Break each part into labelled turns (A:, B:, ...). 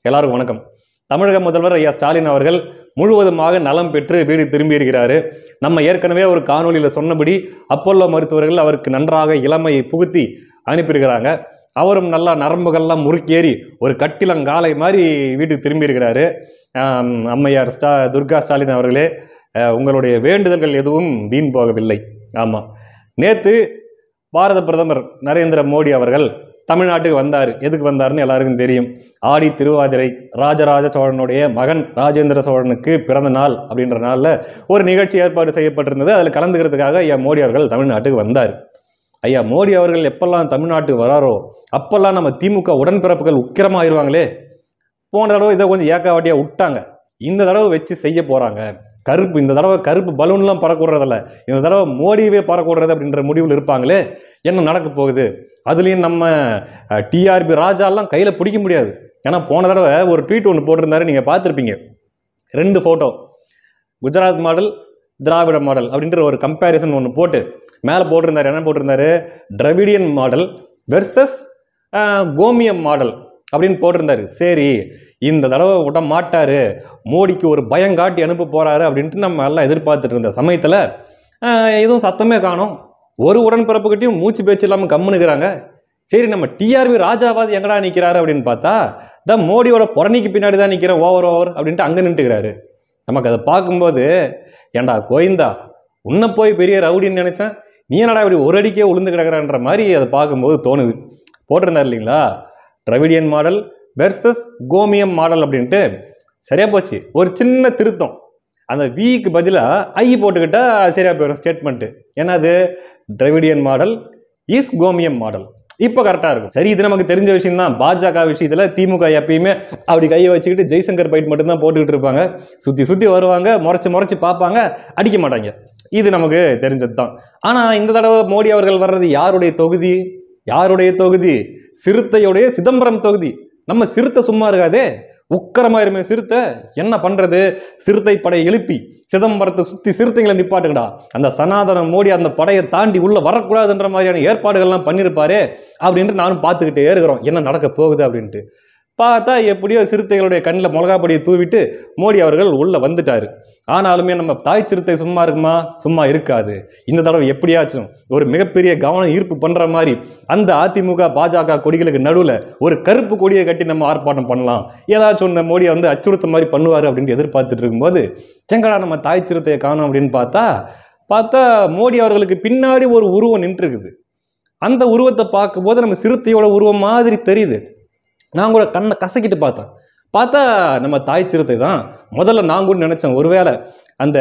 A: எல்லாருக்கும் வணக்கம். தமிழக முதல்வர் ஐயா ஸ்டாலின் அவர்கள் முழுவதுமாக நலம் பெற்று வீடு திரும்பியிருக்கிறாரு. நம்ம ஏற்கனவே ஒரு காணொலியில் சொன்னபடி அப்போலோ மருத்துவர்கள் அவருக்கு நன்றாக இளமையை புகுத்தி அனுப்பியிருக்கிறாங்க. அவரும் நல்லா நரம்புகள்லாம் முறுக்கேறி ஒரு கட்டிலங்காலை மாதிரி வீட்டுக்கு திரும்பியிருக்கிறாரு. அம்மையார் துர்கா ஸ்டாலின் அவர்களே, உங்களுடைய வேண்டுதல்கள் எதுவும் வீண் போகவில்லை. ஆமாம், நேற்று பாரத பிரதமர் நரேந்திர மோடி அவர்கள் தமிழ்நாட்டுக்கு வந்தார். எதுக்கு வந்தாருன்னு எல்லாருக்கும் தெரியும். ஆடி திருவாதிரை, ராஜராஜ சோழனுடைய மகன் ராஜேந்திர சோழனுக்கு பிறந்த நாள் அப்படின்ற நாளில் ஒரு நிகழ்ச்சி ஏற்பாடு செய்யப்பட்டிருந்தது. அதில் கலந்துக்கிறதுக்காக ஐயா மோடி அவர்கள் தமிழ்நாட்டுக்கு வந்தார். ஐயா மோடி அவர்கள் எப்பெல்லாம் தமிழ்நாட்டுக்கு வராரோ அப்பெல்லாம் நம்ம திமுக உடன்பிறப்புகள் உக்கிரமாயிருவாங்களே. போன தடவை இதை கொஞ்சம் ஏக்காவாட்டியாக விட்டாங்க. இந்த தடவை வச்சு செய்ய போகிறாங்க. இந்த தடவை கருப்பு பலூன்லாம் பறக்கூடுறதில்ல, இந்த தடவை மோடியவே பறக்கூடுறது அப்படின்ற முடிவில் இருப்பாங்களே. என்ன நடக்க போகுது? அதுலேயும் நம்ம டிஆர்பி ராஜாலாம் கையில் பிடிக்க முடியாது. ஏன்னா போன தடவை ஒரு ட்வீட் ஒன்று போட்டிருந்தாரு, நீங்கள் பார்த்துருப்பீங்க. 2 ஃபோட்டோ, குஜராத் மாடல், திராவிட மாடல் அப்படின்ற ஒரு கம்பேரிசன் ஒன்று போட்டு மேலே போட்டிருந்தாரு. என்ன போட்டிருந்தாரு? டிராவிடியன் மாடல் வெர்சஸ் கோமியம் மாடல் அப்படின்னு போட்டிருந்தாரு. சரி, இந்த தடவை விட மாட்டாரு, மோடிக்கு ஒரு பயம் காட்டி அனுப்ப போறாரு அப்படின்ட்டு நம்ம எல்லாம் எதிர்பார்த்துட்டு இருந்த சமயத்தில் எதுவும் சத்தமே காணும். ஒரு உடன்பிறப்புக்கிட்டையும் மூச்சு பேச்சு இல்லாமல் கம்முனுக்கிறாங்க. சரி, நம்ம டிஆர்பி ராஜாவாது எங்கடா நிற்கிறாரு அப்படின்னு பார்த்தா தான் மோடியோட புறணிக்கு பின்னாடி தான் நிற்கிறேன், ஓவர் அப்படின்ட்டு அங்கே நின்றுக்கிறாரு. நமக்கு அதை பார்க்கும்போது, ஏண்டா கோயந்தா, உன்னை போய் பெரிய ரவுடின்னு நினைச்சேன், நீ என்னடா இப்படி ஒரு அடிக்கே உளுந்து கிடக்குறான்ற மாதிரி அதை பார்க்கும்போது தோணுது. போட்டிருந்தார் இல்லைங்களா, டிராவிடியன் மாடல் வெர்சஸ் கோமியம் மாடல் அப்படின்ட்டு. சரியா போச்சு, ஒரு சின்ன திருத்தம். அந்த விக்கு பதிலாக ஐ போட்டுக்கிட்டா சரியா போயிடும் ஸ்டேட்மெண்ட்டு. ஏன்னா அது டிராவிடியன் மாடல் இஸ் கோமியம் மாடல். இப்போ கரெக்டாக இருக்கும். சரி, இது நமக்கு தெரிஞ்ச விஷயம் தான். பாஜக விஷயத்தில் திமுக எப்பயுமே அப்படி கையை வச்சுக்கிட்டு ஜெய்சங்கர் பைட் மட்டும்தான் போட்டுக்கிட்டு இருப்பாங்க. சுற்றி வருவாங்க, முறைச்சி பார்ப்பாங்க, அடிக்க மாட்டாங்க. இது நமக்கு தெரிஞ்சது தான். ஆனால் இந்த தடவை மோடி அவர்கள் வர்றது யாருடைய தொகுதி? சிறுத்தையுடைய சிதம்பரம் தொகுதி. நம்ம சிறுத்தை சும்மா இருக்காதே, உக்கரமாயிருமே சிறுத்தை. என்ன பண்றது? சிறுத்தை படையை எழுப்பி சிதம்பரத்தை சுத்தி சிறுத்தைகளை நிப்பாட்டுங்கடா, அந்த சனாதன மோடி அந்த படையை தாண்டி உள்ள வரக்கூடாதுன்ற மாதிரியான ஏற்பாடுகள்லாம் பண்ணியிருப்பாரு அப்படின்ட்டு நானும் பார்த்துக்கிட்டே இருக்கிறோம் என்ன நடக்க போகுது அப்படின்ட்டு. பார்த்தா எப்படியோ சிறுத்தைகளுடைய கண்ணில் மிளகாப்படியை தூவிட்டு மோடி அவர்கள் உள்ள வந்துட்டாரு. ஆனாலுமே நம்ம தாய் சிறுத்தை சும்மா இருக்குமா? சும்மா இருக்காது. இந்த தடவை எப்படியாச்சும் ஒரு மிகப்பெரிய கவனம் ஈர்ப்பு பண்ற மாதிரி அந்த அதிமுக பாஜக கொடிகளுக்கு நடுவில் ஒரு கருப்பு கொடியை கட்டி நம்ம ஆர்ப்பாட்டம் பண்ணலாம், ஏதாச்சும் ஒன்று மோடியை அச்சுறுத்த மாதிரி பண்ணுவார் அப்படின்னு எதிர்பார்த்துட்டு இருக்கும்போது, எங்கடா நம்ம தாய் சிறுத்தையை காணும் அப்படின்னு பார்த்தா மோடி அவர்களுக்கு பின்னாடி ஒரு உருவம் நின்று இருக்குது. அந்த உருவத்தை பார்க்கும்போது நம்ம சிறுத்தையோட உருவம் மாதிரி தெரியுது. நான் கூட கண்ணை கசக்கிட்டு பார்த்தா நம்ம தாய் சிறுத்தை தான். முதல்ல நான் கூட நினச்சேன், ஒருவேளை அந்த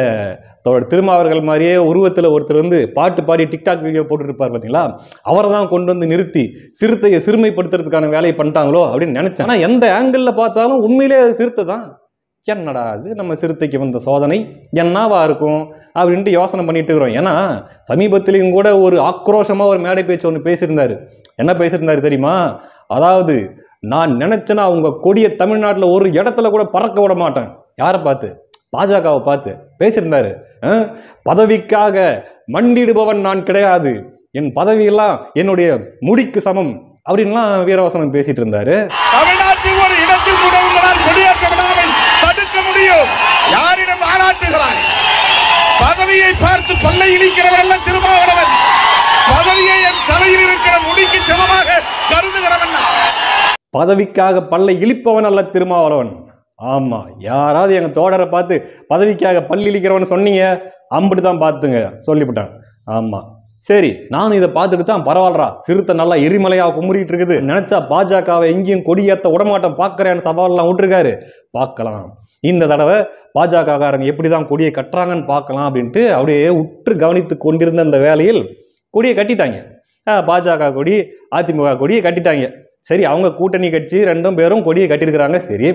A: திருமாவர்கள் மாதிரியே உருவத்தில் ஒருத்தர் பாட்டு பாடி டிக்டாக் வீடியோ போட்டுருப்பார் பார்த்தீங்களா, அவரை தான் கொண்டு வந்து நிறுத்தி சிறுத்தையை சிறுமைப்படுத்துறதுக்கான வேலையை பண்ணிட்டாங்களோ அப்படின்னு நினச்சேன். ஆனால் எந்த ஆங்கிளில் பார்த்தாலும் உண்மையிலே அது சிறுத்தை தான். என்னடா அது நம்ம சிறுத்தைக்கு வந்த சோதனை என்னவா இருக்கும் அப்படின்ட்டு யோசனை பண்ணிட்டு இருக்கிறோம். ஏன்னா சமீபத்திலையும் கூட ஒரு ஆக்ரோஷமாக ஒரு மேடை பேச்சு ஒன்று பேசியிருந்தாரு. என்ன பேசியிருந்தாரு தெரியுமா? அதாவது, நான் நினைச்சேன்னா அவங்க கொடியை தமிழ்நாட்டில் ஒரு இடத்துல கூட பறக்க விட மாட்டேன். யாரை பார்த்து? பாஜகவை பார்த்து பேசியிருந்தாரு. பதவிக்காக மண்டிடுபவன் நான் கிடையாது, என் பதவியெல்லாம் என்னுடைய முடிக்கு சமம் அப்படின்லாம் வீரவசனம் பேசிட்டு இருந்தாரு.
B: தமிழ்நாட்டில் ஒரு இடத்தில் கூட உங்களால் கொடியேற்ற விடாமல் தடுக்க முடியும். யாரிடம் ஆராட்டுகிறார்? பதவியை பார்த்து பல்லை இழிக்கிறவன் திருமாவளவன், பதவியை என் தலையில் இருக்கிற முடிக்கு சமமாக கருதுகிறவன்.
A: பதவிக்காக பல்லை இழிப்பவன் அல்ல திருமாவளவன். ஆமா, யாராவது எங்க தோழரை பார்த்து பதவிக்காக பல்லி இழிக்கிறவன் சொன்னீங்க, அம்பிட்டு தான் பார்த்துங்க சொல்லிவிட்டான். ஆமா, சரி, நானும் இதை பார்த்துட்டு தான் பரவாயில்லரா, சிறுத்தை நல்லா எரிமலையாக குமுறிட்டு இருக்குது, நினைச்சா பாஜகவை எங்கேயும் கொடியேற்ற விடமாட்டேன் பார்க்கறேன்னு சவால்லாம் விட்டுருக்காரு. பார்க்கலாம் இந்த தடவை பாஜகக்காரங்க எப்படி தான் கொடியை கட்டுறாங்கன்னு பார்க்கலாம் அப்படின்ட்டு அப்படியே உற்று கவனித்து கொண்டிருந்த அந்த வேலையில் கொடியை கட்டிட்டாங்க. பாஜக கொடி, அதிமுக கொடியை கட்டிட்டாங்க. சரி, அவங்க கூட்டணி கட்சி 2 பேரும் கொடியை கட்டியிருக்கிறாங்க. சரி,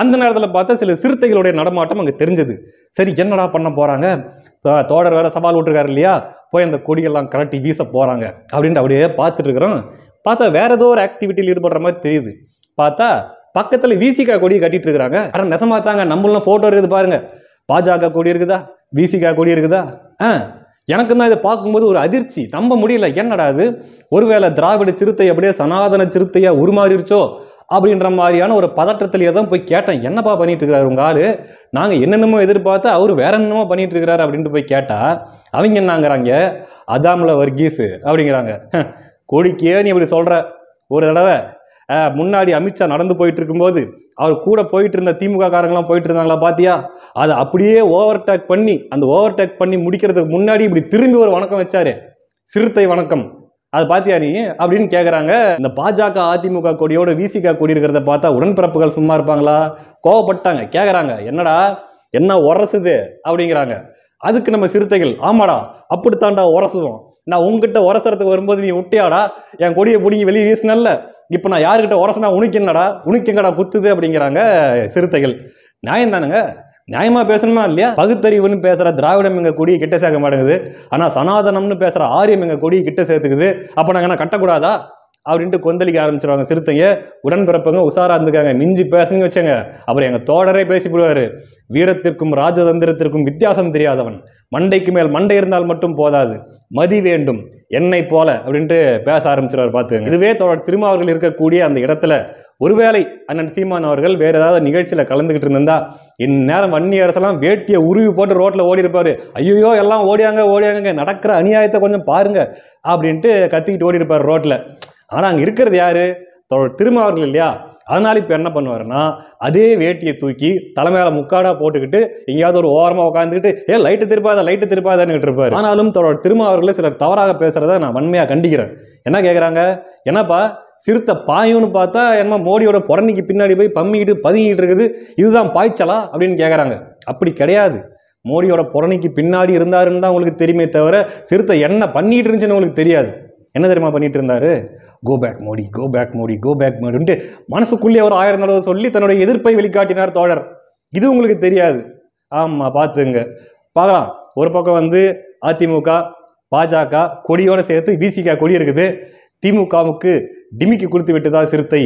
A: அந்த நேரத்தில் பார்த்தா சில சிறுத்தைகளுடைய நடமாட்டம் அங்கே தெரிஞ்சது. சரி, என்னடா பண்ண போகிறாங்க? தோழர் வேற சவால் விட்டுருக்காரு இல்லையா, போய் அந்த கொடியெல்லாம் கலட்டி வீச போகிறாங்க அப்படின்ட்டு அப்படியே பார்த்துட்டு இருக்கிறோம். பார்த்தா வேற ஏதோ ஒரு ஆக்டிவிட்டியில் ஈடுபடுற மாதிரி தெரியுது. பார்த்தா பக்கத்தில் விசிகா கொடியை கட்டிட்டு இருக்கிறாங்க. ஆனால் நெசமாத்தாங்க, நம்மளும் ஃபோட்டோ இருக்குது பாருங்க, பாஜக கொடி இருக்குதா, விசிகா கொடி இருக்குதா. எனக்கு தான் இதை பார்க்கும்போது ஒரு அதிர்ச்சி, நம்ப முடியல. என்னடா அது, ஒருவேளை திராவிட சிறுத்தை அப்படியே சனாதன சிறுத்தையா உருமாறிடுச்சோ அப்படின்ற மாதிரியான ஒரு பதற்றத்திலேயே தான் போய் கேட்டேன். என்னப்பா பண்ணிட்டு இருக்கிறாரு உங்க ஆளு? நாங்கள் என்னென்னமோ எதிர்பார்த்தா அவர் வேற என்னமோ பண்ணிட்டு இருக்கிறாரு அப்படின்ட்டு போய் கேட்டா அவங்க என்னங்கிறாங்க, அதாம்ல வர்கீஸ் அப்படிங்கிறாங்க. கொடிக்கே நீ இப்படி சொல்ற. ஒரு தடவை முன்னாடி அமித்ஷா நடந்து போயிட்டு இருக்கும்போது அவர் கூட போயிட்டு இருந்த திமுக காரங்களாம் போயிட்டு இருந்தாங்களா பாத்தியா? அதை அப்படியே ஓவர்டேக் பண்ணி அந்த ஓவர்டேக் பண்ணி முடிக்கிறதுக்கு முன்னாடி இப்படி திரும்பி ஒரு வணக்கம் வச்சாரு, சிறுத்தை வணக்கம். அது பாத்தியா நீ அப்படின்னு கேட்குறாங்க. இந்த பாஜக அதிமுக கொடியோட விசிக கொடி இருக்கிறத பார்த்தா உடன்பிறப்புகள் சும்மா இருப்பாங்களா? கோவப்பட்டாங்க. கேட்குறாங்க, என்னடா என்ன உரசுது அப்படிங்கிறாங்க. அதுக்கு நம்ம சிறுத்தைகள், ஆமாடா அப்படித்தாண்டா உரசுவோம். நான் உங்ககிட்ட உரசுறதுக்கு வரும்போது நீ விட்டியாடா, என் கொடியை பிடிங்கி வெளியே வீசினல்ல, இப்போ நான் யாருக்கிட்ட உரசுனா உனக்கு எங்கடா குத்துது அப்படிங்கிறாங்க சிறுத்தைகள். நியாயம் தானுங்க, நியாயமா பேசணுமா இல்லையா? பகுத்தறிவுன்னு பேசுற திராவிடம் எங்க கொடியை கிட்ட சேர்க்க மாட்டேங்குது, ஆனா சனாதனம்னு பேசுற ஆரியம் எங்க கொடியை கிட்ட சேர்த்துக்குது. அப்ப நாங்க என்ன கட்டக்கூடாதா அப்படின்ட்டு கொந்தளிக்க ஆரம்பிச்சிருவாங்க சிறுத்தைங்க. உடன்பிறப்புங்க உஷாரா இருந்துக்காங்க, மிஞ்சி பேசுன்னு வச்சுங்க அப்புறம் எங்க தோழரே பேசிவிடுவாரு. வீரத்திற்கும் ராஜதந்திரத்திற்கும் வித்தியாசம் தெரியாதவன், மண்டைக்கு மேல் மண்டை இருந்தால் மட்டும் போதாது, மதி வேண்டும் என்னை போல அப்படின்ட்டு பேச ஆரம்பிச்சிருவார். பார்த்துங்க. இதுவே தோழர் திருமாவர்கள் இருக்கக்கூடிய அந்த இடத்துல ஒருவேளை அண்ணன் சீமான் அவர்கள் வேற ஏதாவது நிகழ்ச்சியில கலந்துகிட்டு இருந்தா இந்நேரம் வன்னி அரசெல்லாம் வேட்டியை உருவி போட்டு ரோட்ல ஓடி இருப்பாரு. ஐயோ எல்லாம் ஓடியாங்க நடக்கிற அநியாயத்தை கொஞ்சம் பாருங்க அப்படின்ட்டு கத்திக்கிட்டு ஓடி இருப்பாரு ரோட்ல. ஆனா அங்க இருக்கிறது யாரு? தோழர் திருமாவர்கள் இல்லையா? அதனால இப்ப என்ன பண்ணுவாருன்னா அதே வேட்டியை தூக்கி தலைமையில முக்காடா போட்டுக்கிட்டு எங்கேயாவது ஒரு ஓரமா உட்காந்துக்கிட்டு லைட்டு திருப்பாதான்னு இருப்பாரு. ஆனாலும் தோழர் திருமாவர்கள் சிலர் தவறாக பேசுறத நான் வன்மையா கண்டிக்கிறேன். என்ன கேட்குறாங்க, என்னப்பா சிறுத்தை பாயும்னு பார்த்தா என்ன மோடியோட புறணிக்கு பின்னாடி போய் பம்மிக்கிட்டு பதுங்கிட்டு இருக்குது, இதுதான் பாய்ச்சலா அப்படின்னு கேட்குறாங்க. அப்படி கிடையாது. மோடியோட புறணிக்கு பின்னாடி இருந்தாருன்னு தான் உங்களுக்கு தெரியுமே தவிர சிறுத்தை என்ன பண்ணிட்டு இருந்துச்சுன்னு உங்களுக்கு தெரியாது. என்ன தெரியுமா பண்ணிட்டு இருந்தாரு? Go back Modi, go back Modi, go back மோடின்ட்டு மனசுக்குள்ளே ஒரு 1000 தடவை சொல்லி தன்னுடைய எதிர்ப்பை வெளிக்காட்டினார் தோழர். இது உங்களுக்கு தெரியாது. ஆமா, பார்த்துங்க பார்க்கலாம். ஒரு பக்கம் அதிமுக பாஜக கொடியோட சேர்த்து விசிக கொடி இருக்குது. திமுகவுக்கு டிமிக்கி கொடுத்து விட்டுதா சிறுத்தை?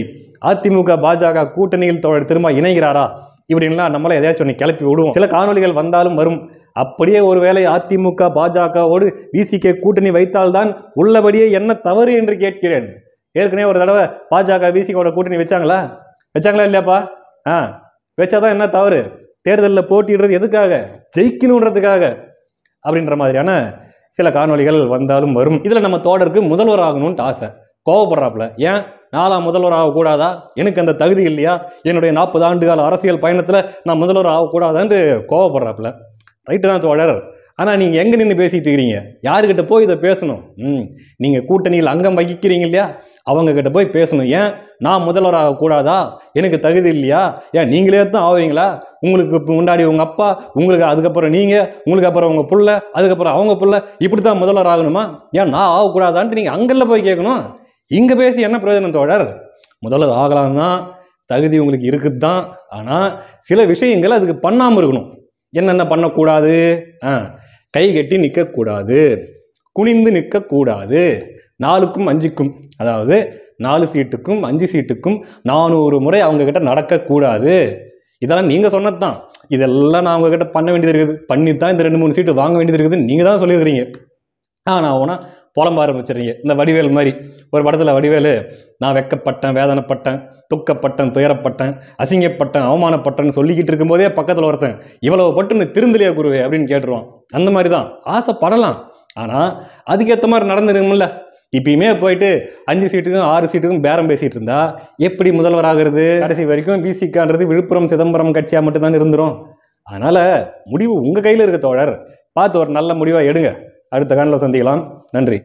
A: அதிமுக பாஜக கூட்டணியில் தோழர் திரும்ப இணைகிறாரா? இப்படின்லாம் நம்மள எதையாச்சும் ஒன்று கிளப்பி விடுவோம். சில காணொலிகள் வந்தாலும் வரும். அப்படியே ஒருவேளை அதிமுக பாஜகவோடு விசிக கூட்டணி வைத்தால்தான் உள்ளபடியே என்ன தவறு என்று கேட்கிறேன். ஏற்கனவே ஒரு தடவை பாஜக விசிகோட கூட்டணி வச்சாங்களா இல்லையாப்பா? வச்சாதான் என்ன தவறு? தேர்தலில் போட்டிடுறது எதுக்காக? ஜெயிக்கணுன்றதுக்காக அப்படின்ற மாதிரியான சில காணொலிகள் வந்தாலும் வரும். இதில் நம்ம தோழருக்கு முதல்வர் ஆகணும்னு ஆசை, கோவப்படுறாப்புல. ஏன் நாலாம் முதல்வர் ஆகக்கூடாதா? எனக்கு அந்த தகுதி இல்லையா? என்னுடைய 40 ஆண்டு கால அரசியல் பயணத்தில் நான் முதல்வர் ஆகக்கூடாதான்னு கோவப்படுறாப்புல. ரைட்டு தான் தோழர். ஆனால் நீங்கள் எங்கே நின்று பேசிகிட்டு இருக்கிறீங்க? யாருக்கிட்ட போய் இதை பேசணும்? நீங்கள் கூட்டணியில் அங்கம் வகிக்கிறீங்க இல்லையா, அவங்கக்கிட்ட போய் பேசணும். ஏன் நான் முதல்வர் ஆகக்கூடாதா? எனக்கு தகுதி இல்லையா? ஏன் நீங்களே தான் ஆவீங்களா? உங்களுக்கு முன்னாடி உங்கள் அப்பா, உங்களுக்கு அதுக்கப்புறம் நீங்கள், உங்களுக்கு அப்புறம் உங்கள் புள்ள, அதுக்கப்புறம் அவங்க புள்ள, இப்படி தான் முதல்வர் ஆகணுமா? ஏன் நான் ஆகக்கூடாதான்ட்டு நீங்கள் அங்கெல்லாம் போய் கேட்கணும். இங்கே பேசி என்ன பிரயோஜனம் தோழர்? முதல்வர் ஆகலாம் தான், தகுதி உங்களுக்கு இருக்குது தான். ஆனால் சில விஷயங்கள் அதுக்கு பண்ணாமல் இருக்கணும். என்னென்ன பண்ணக்கூடாது? கை கட்டி நிற்கக்கூடாது, குனிந்து நிற்கக்கூடாது, 4க்கும் 5க்கும், அதாவது 4 சீட்டுக்கும் 5 சீட்டுக்கும் 400 முறை அவங்க கிட்ட நடக்கக்கூடாது. இதெல்லாம் நீங்க சொன்னது தான். இதெல்லாம் நான் உங்ககிட்ட பண்ண வேண்டியது இருக்குது, பண்ணித்தான் இந்த 2-3 சீட்டு வாங்க வேண்டியது இருக்குதுன்னு நீங்க தான் சொல்லியிருக்கிறீங்க. ஆனால் புலம்ப ஆரம்பிச்சிடுறீங்க. இந்த வடிவேல் மாதிரி ஒரு படத்தில் வடிவேலு, நான் வெக்கப்பட்டேன், வேதனைப்பட்டேன், துக்கப்பட்டேன், துயரப்பட்டேன், அசிங்கப்பட்டேன், அவமானப்பட்டேன்னு சொல்லிக்கிட்டு இருக்கும்போதே பக்கத்தில் ஒருத்தன் இவ்வளவு பட்டுன்னு திருந்தலையா குருவே அப்படின்னு கேட்டுருவான். அந்த மாதிரி தான் ஆசைப்படலாம், ஆனால் அதுக்கேற்ற மாதிரி நடந்துருக்கும்ல. இப்பயுமே போயிட்டு 5 சீட்டுக்கும் 6 சீட்டுக்கும் பேரம் பேசிட்டு இருந்தா எப்படி முதல்வர் ஆகிறது? கடைசி வரைக்கும் விசிகான்றது விழுப்புரம் சிதம்பரம் கட்சியாக மட்டும்தான் இருந்துரும். அதனால முடிவு உங்க கையில் இருக்க தோழர், பார்த்து ஒரு நல்ல முடிவாக எடுங்க. அடுத்த காணொளியில் சந்திக்கலாம். நன்றி.